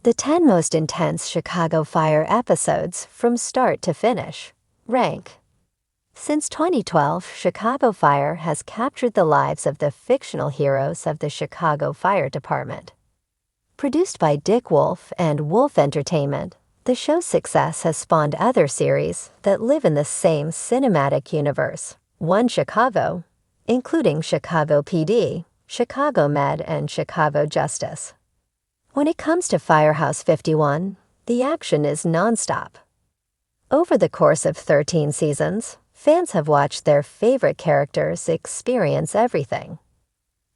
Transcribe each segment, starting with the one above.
The 10 most intense Chicago Fire episodes from start to finish. Rank. Since 2012, Chicago Fire has captured the lives of the fictional heroes of the Chicago Fire Department. Produced by Dick Wolf and Wolf Entertainment, the show's success has spawned other series that live in the same cinematic universe, One Chicago, including Chicago PD, Chicago Med, and Chicago Justice. When it comes to Firehouse 51, the action is nonstop. Over the course of 13 seasons, fans have watched their favorite characters experience everything.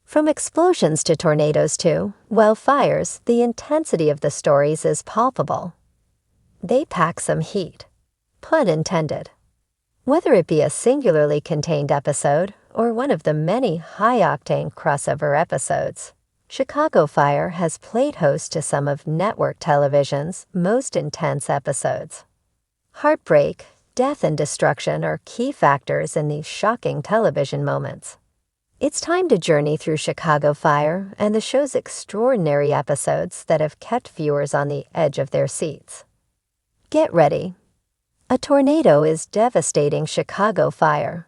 From explosions to tornadoes to, well, fires, the intensity of the stories is palpable. They pack some heat. Pun intended. Whether it be a singularly contained episode or one of the many high-octane crossover episodes, Chicago Fire has played host to some of network television's most intense episodes. Heartbreak, death, and destruction are key factors in these shocking television moments. It's time to journey through Chicago Fire and the show's extraordinary episodes that have kept viewers on the edge of their seats. Get ready. A tornado is devastating Chicago Fire.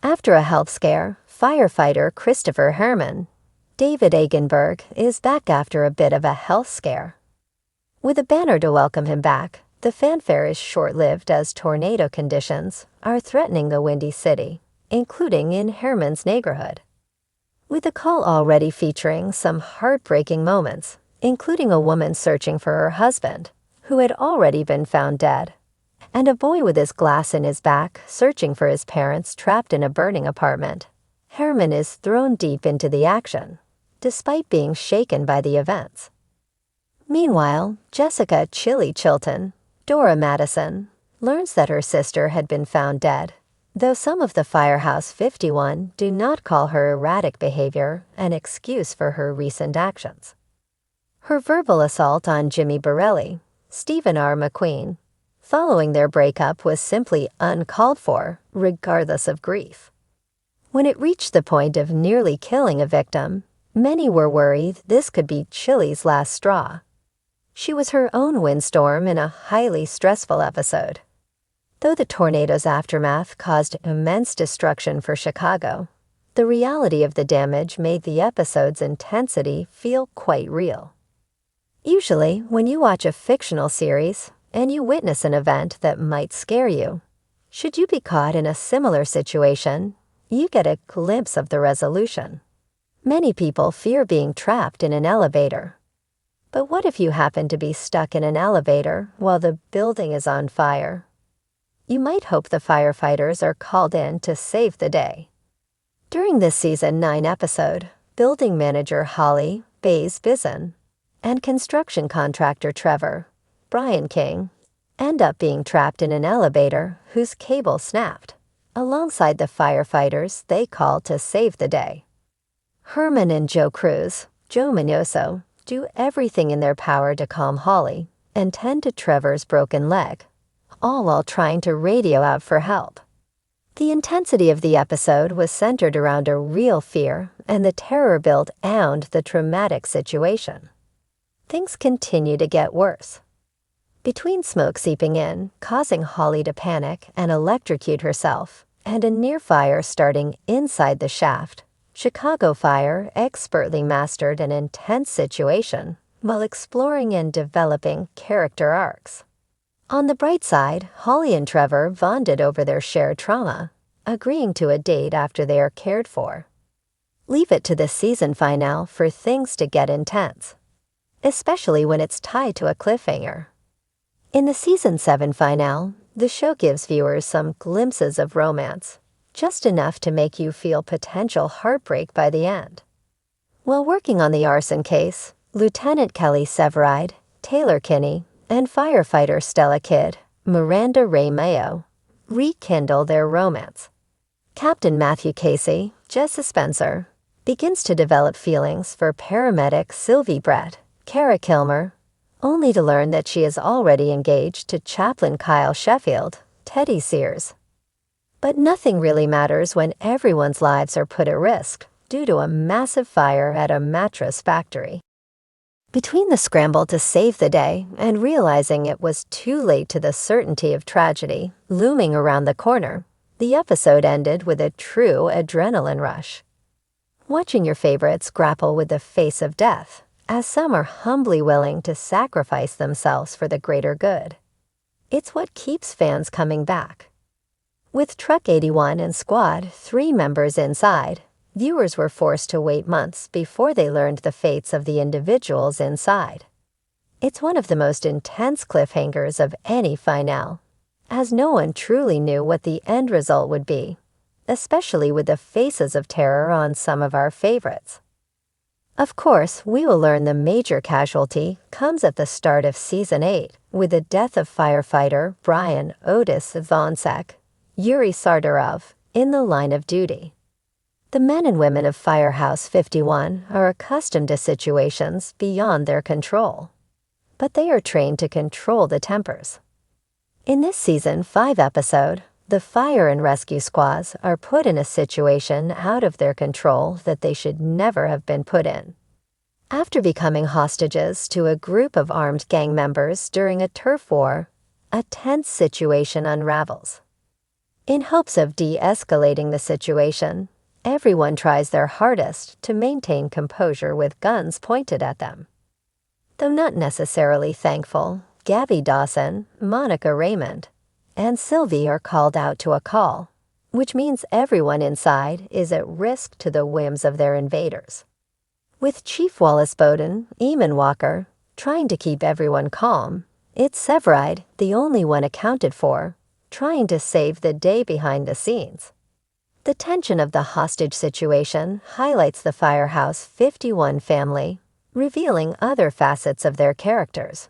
After a health scare, firefighter Christopher Herman, David Agenberg, is back after a bit of a health scare. With a banner to welcome him back, the fanfare is short-lived as tornado conditions are threatening the Windy City, including in Herman's neighborhood. With the call already featuring some heartbreaking moments, including a woman searching for her husband, who had already been found dead, and a boy with his glass in his back searching for his parents trapped in a burning apartment, Herman is thrown deep into the action, despite being shaken by the events. Meanwhile, Jessica "Chili" Chilton, Dora Madison, learns that her sister had been found dead, though some of the Firehouse 51 do not call her erratic behavior an excuse for her recent actions. Her verbal assault on Jimmy Borelli, Stephen R. McQueen, following their breakup was simply uncalled for, regardless of grief. When it reached the point of nearly killing a victim, many were worried this could be Chili's last straw. She was her own windstorm in a highly stressful episode. Though the tornado's aftermath caused immense destruction for Chicago, the reality of the damage made the episode's intensity feel quite real. Usually, when you watch a fictional series and you witness an event that might scare you, should you be caught in a similar situation, you get a glimpse of the resolution. Many people fear being trapped in an elevator. But what if you happen to be stuck in an elevator while the building is on fire? You might hope the firefighters are called in to save the day. During this Season 9 episode, building manager Holly Bays Bison and construction contractor Trevor, Brian King, end up being trapped in an elevator whose cable snapped, alongside the firefighters they called to save the day. Herman and Joe Cruz, Joe Minoso, do everything in their power to calm Holly and tend to Trevor's broken leg, all while trying to radio out for help. The intensity of the episode was centered around a real fear, and the terror built around the traumatic situation. Things continue to get worse. Between smoke seeping in, causing Holly to panic and electrocute herself, and a near fire starting inside the shaft, Chicago Fire expertly mastered an intense situation while exploring and developing character arcs. On the bright side, Holly and Trevor bonded over their shared trauma, agreeing to a date after they are cared for. Leave it to the season finale for things to get intense, especially when it's tied to a cliffhanger. In the Season 7 finale, the show gives viewers some glimpses of romance, just enough to make you feel potential heartbreak by the end. While working on the arson case, Lieutenant Kelly Severide, Taylor Kinney, and firefighter Stella Kidd, Miranda Ray Mayo, rekindle their romance. Captain Matthew Casey, Jessa Spencer, begins to develop feelings for paramedic Sylvie Brett, Kara Kilmer, only to learn that she is already engaged to Chaplain Kyle Sheffield, Teddy Sears. But nothing really matters when everyone's lives are put at risk due to a massive fire at a mattress factory. Between the scramble to save the day and realizing it was too late to the certainty of tragedy looming around the corner, the episode ended with a true adrenaline rush. Watching your favorites grapple with the face of death, as some are humbly willing to sacrifice themselves for the greater good. It's what keeps fans coming back. With Truck 81 and Squad 3 members inside, viewers were forced to wait months before they learned the fates of the individuals inside. It's one of the most intense cliffhangers of any finale, as no one truly knew what the end result would be, especially with the faces of terror on some of our favorites. Of course, we will learn the major casualty comes at the start of Season 8, with the death of firefighter Brian Otis Vonsek, Yuri Sardarov, in the line of duty. The men and women of Firehouse 51 are accustomed to situations beyond their control, but they are trained to control the tempers. In this Season 5 episode, the fire and rescue squads are put in a situation out of their control that they should never have been put in. After becoming hostages to a group of armed gang members during a turf war, a tense situation unravels. In hopes of de-escalating the situation, everyone tries their hardest to maintain composure with guns pointed at them. Though not necessarily thankful, Gabby Dawson, Monica Raymond, and Sylvie are called out to a call, which means everyone inside is at risk to the whims of their invaders. With Chief Wallace Bowden, Eamon Walker, trying to keep everyone calm, it's Severide, the only one accounted for, trying to save the day behind the scenes. The tension of the hostage situation highlights the Firehouse 51 family, revealing other facets of their characters.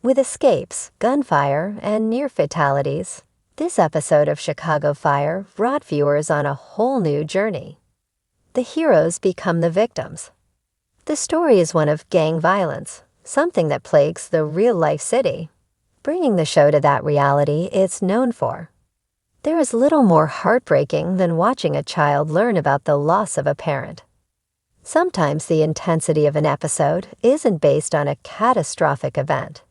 With escapes, gunfire, and near fatalities, this episode of Chicago Fire brought viewers on a whole new journey. The heroes become the victims. The story is one of gang violence, something that plagues the real-life city, bringing the show to that reality it's known for. There is little more heartbreaking than watching a child learn about the loss of a parent. Sometimes the intensity of an episode isn't based on a catastrophic event.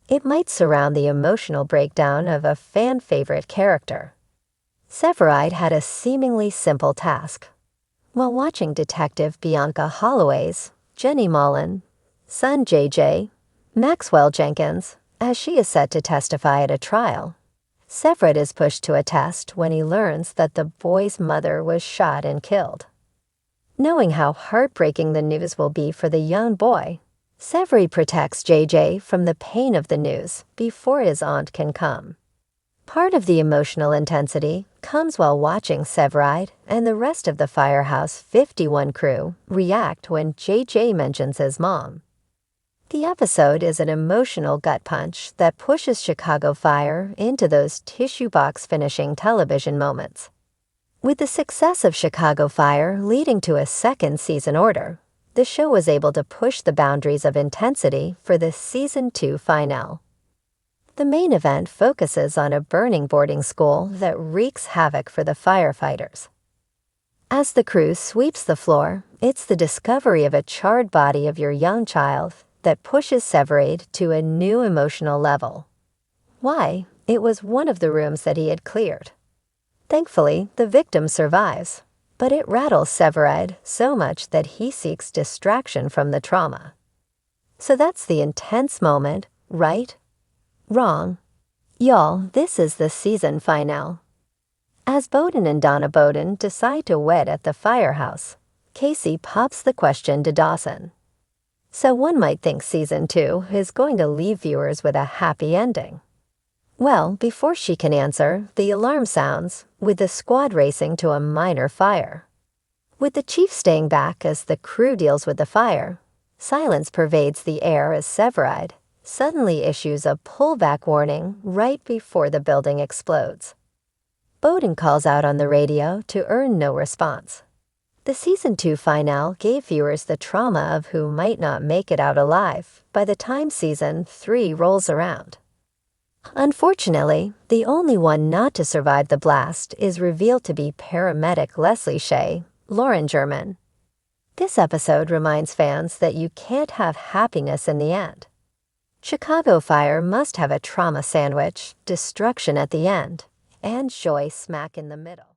It might surround the emotional breakdown of a fan-favorite character. Severide had a seemingly simple task. While watching Detective Bianca Holloway's, Jenny Mullen, son JJ, Maxwell Jenkins, as she is set to testify at a trial, Severide is pushed to a test when he learns that the boy's mother was shot and killed. Knowing how heartbreaking the news will be for the young boy, Severide protects JJ from the pain of the news before his aunt can come. Part of the emotional intensity comes while watching Severide and the rest of the Firehouse 51 crew react when JJ mentions his mom. The episode is an emotional gut punch that pushes Chicago Fire into those tissue box finishing television moments. With the success of Chicago Fire leading to a second season order, the show was able to push the boundaries of intensity for the Season 2 finale. The main event focuses on a burning boarding school that wreaks havoc for the firefighters. As the crew sweeps the floor, it's the discovery of a charred body of your young child that pushes Severide to a new emotional level. Why? It was one of the rooms that he had cleared. Thankfully, the victim survives, but it rattles Severide so much that he seeks distraction from the trauma. So that's the intense moment, right? Wrong. Y'all, this is the season finale. As Bowden and Donna Bowden decide to wed at the firehouse, Casey pops the question to Dawson. So one might think Season 2 is going to leave viewers with a happy ending. Well, before she can answer, the alarm sounds, with the squad racing to a minor fire. With the chief staying back as the crew deals with the fire, silence pervades the air as Severide suddenly issues a pullback warning right before the building explodes. Bowden calls out on the radio to earn no response. The Season 2 finale gave viewers the trauma of who might not make it out alive by the time Season 3 rolls around. Unfortunately, the only one not to survive the blast is revealed to be paramedic Leslie Shea, Lauren German. This episode reminds fans that you can't have happiness in the end. Chicago Fire must have a trauma sandwich, destruction at the end, and joy smack in the middle.